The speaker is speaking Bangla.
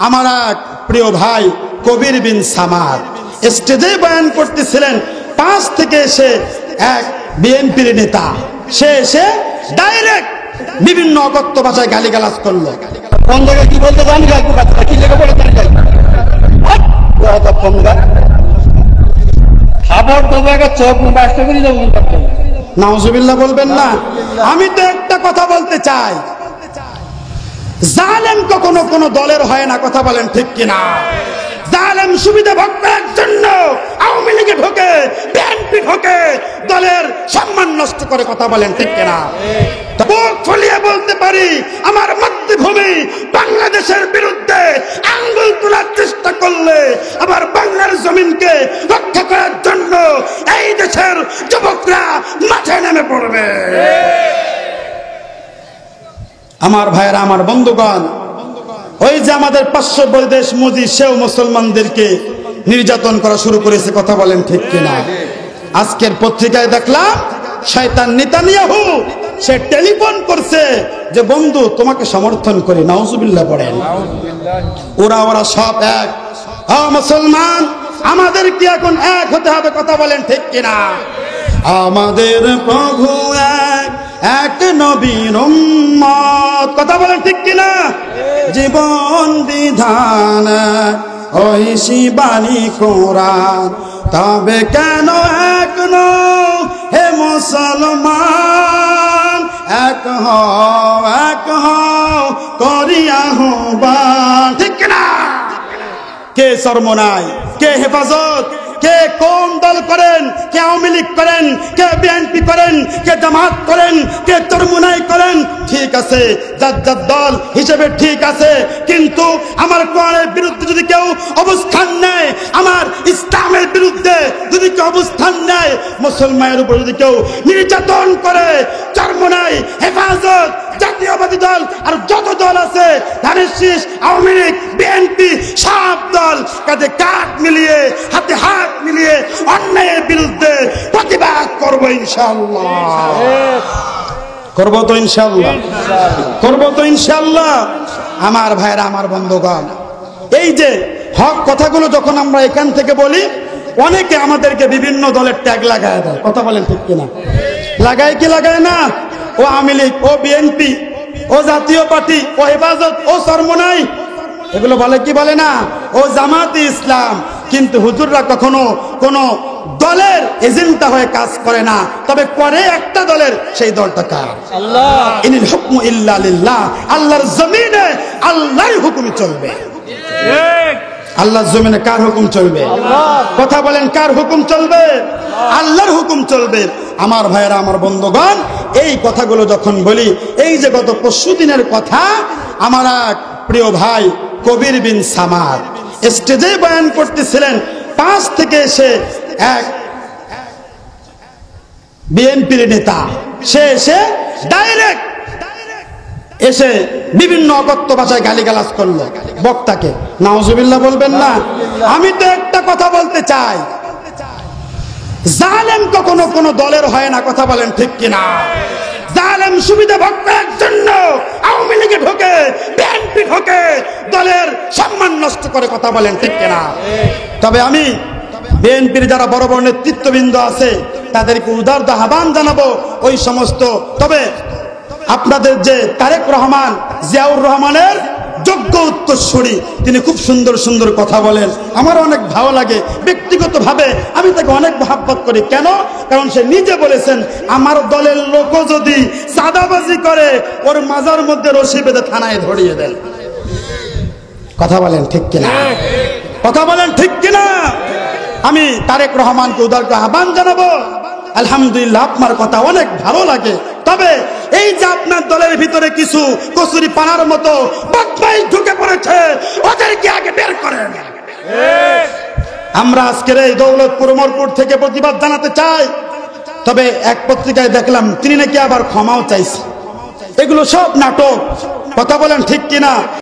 আমার এক প্রিয় ভাই কবির বিন সামাদ স্টেজে বয়ান করতেছিলেন, পাঁচ থেকে এসে এক বিএনপির নেতা সে এসে ডাইরেক্ট বিভিন্ন অকথ্য ভাষায় গালিগালাজ করলো। কোন জায়গায় কি বলতে জানি কি লেগে পড়ে খাবার তো জায়গায় চোখ বাসটা করে যাবো। নাউজুবিল্লাহ বলবেন না। আমি তো একটা কথা বলতে চাই, জালেম কখনো কোনো দলের হয় না, কথা বলেন ঠিক কিনা? জালেম সুবিধা ভোগ করার জন্য আওয়ামী লীগে ঢোকে, বিএনপি ঢোকে, দলের সম্মান নষ্ট করে, কথা বলেন ঠিক কিনা? বুক ফুলিয়ে বলতে পারি, আমার মাতৃভূমি বাংলাদেশের বিরুদ্ধে আঙ্গুল তোলার চেষ্টা করলে আমার বাংলার জমিনকে রক্ষা করার জন্য এই দেশের যুবকরা মাঠে নেমে পড়বে। আমার ভাইয়েরা, আমার বন্ধুগণ, ওই যে আমাদের পার্শ্ববর্তী বৈদেশ মোদি, সেও মুসলমানদেরকে নির্যাতন করা শুরু করেছে, কথা বলেন ঠিক কিনা? আজকের পত্রিকায় দেখলাম শয়তান নেতানিয়াহু সে টেলিফোন করছে যে বন্ধু তোমাকে সমর্থন করি। নাউজুবিল্লাহ পড়েন। ওরা সব এক। মুসলমান আমাদের কি এখন এক হতে হবে, কথা বলেন ঠিক কিনা? আমাদের প্রভু এক, এক নবীর উম্মত, কথা বলেন ঠিক কিনা? জীবন বিধান ওই শিবানী কোরআন, তবে কেন এক নও হে মুসলমান? এক হও করিয়া আহ্বান, ঠিক কিনা? কে চরমনাই, কে হেফাজত, কে কোন দল করেন, কে আওয়ামী লীগ করেন, কে বিএনপি করেন, কে জামাত করেন, কে চরমনাই করেন, ঠিক আছে, যার যার দল হিসেবে ঠিক আছে, কিন্তু আমার কোরআনের বিরুদ্ধে যদি কেউ অবস্থান নেয়, আমার ইসলামের বিরুদ্ধে যদি কেউ অবস্থান নেয়, মুসলমানের উপর যদি কেউ নির্যাতন করে, চরমনাই, হেফাজত, জাতীয়বাদী দল আর যত দল আছে, ধানের শীষ, আওয়ামী লীগ, বিএনপি, সব দল কাঁধে কাঁধ মিলিয়ে, হাতে হাত মিলিয়ে অন্যায়ের বিরুদ্ধে প্রতিবাদ করবো ইনশাআল্লাহ। করবো তো ইনশাআল্লাহ, করবো তো ইনশাআল্লাহ। আমার ভাইরা, আমার বন্ধুগণ, এই যে হক কথাগুলো যখন আমরা এখান থেকে বলি, অনেকে আমাদেরকে বিভিন্ন দলের ট্যাগ লাগায় দেয়, কথা বলেন ঠিক কিনা? লাগায় কি লাগায় না? ও আওয়ামী লীগ, ও বিএনপি, ও জাতীয় পার্টি, ও হেফাজত, ও চরমনাই, এগুলো বলে কি বলে না? ও জামাতে ইসলাম। কিন্তু হুজুররা কখনো কোনো দলের এজেন্টটা হয়ে কাজ করে না, তবে করে একটা দলের, সেই দলটা কার? আল্লাহ। ইনিল হুকমু ইল্লা লিল্লাহ। আল্লাহর জমিনে আল্লাহর হুকুম চলবে। আল্লাহর জমিনে কার হুকুম চলবে? কথা বলেন, কার হুকুম চলবে? আল্লাহর হুকুম চলবে। আমার ভাইয়েরা, আমার বন্ধুগণ, এই কথাগুলো যখন বলি, এই যে গত পরশুদিনের কথা, আমার এক প্রিয় ভাই কবির বিন সামাদ স্টেজে বয়ান করতেছিলেন, পাঁচ থেকে এসে এক বিএনপির নেতা সে এসে ডাইরেক্ট এসে বিভিন্ন অকথ্য ভাষায় গালিগালাজ করলো বক্তাকে। নাউজুবিল্লাহ বলবেন না। আমি তো একটা কথা বলতে চাই, জালেম কখনো কোনো দলের হয় না, কথা বলেন ঠিক কিনা? জালেম সুবিধা ভোগ করার জন্য আওয়ামী লীগে ঢোকে, বিএনপি ঢোকে, দলের সম্মান নষ্ট করে, কথা বলেন ঠিক কিনা? তবে আমি বিএনপির যারা বড় বড় নেতৃত্ববৃন্দ আছে তাদেরকে উদার আহ্বান জানাবো, ওই সমস্ত, তবে আপনাদের যে তারেক রহমান, জিয়াউর রহমানের যোগ্য উত্তরসূরি, তিনি খুব সুন্দর সুন্দর কথা বলেন, আমার অনেক ভালো লাগে। ব্যক্তিগতভাবে আমি তাকে অনেক মহব্বত করি। কেন? কারণ সে নিজে বলেছেন, আমার দলের লোক যদি চাঁদাবাজি করে, ওর মাজার মধ্যে রশি বেঁধে থানায় ধরিয়ে দেন। কথা বলেন ঠিক কিনা? কথা বলেন ঠিক কিনা? আমি তারেক রহমানকে উদার আহ্বান জানাবো। আলহামদুলিল্লাহ, আপনার কথা অনেক ভালো লাগে, তবে এই যে আপনার দলের ভিতরে কিছু কচুরি পানার মতো বদমাইশ ঢুকে পড়েছে, ওদেরকে আগে বের করেন। আমরা আজকের এই দৌলতপুর মোরপুর থেকে প্রতিবাদ জানাতে চাই। তবে এক পত্রিকায় দেখলাম তিনি নাকি আবার ক্ষমাও চাইছে। এগুলো সব নাটক, কথা বলেন ঠিক কিনা?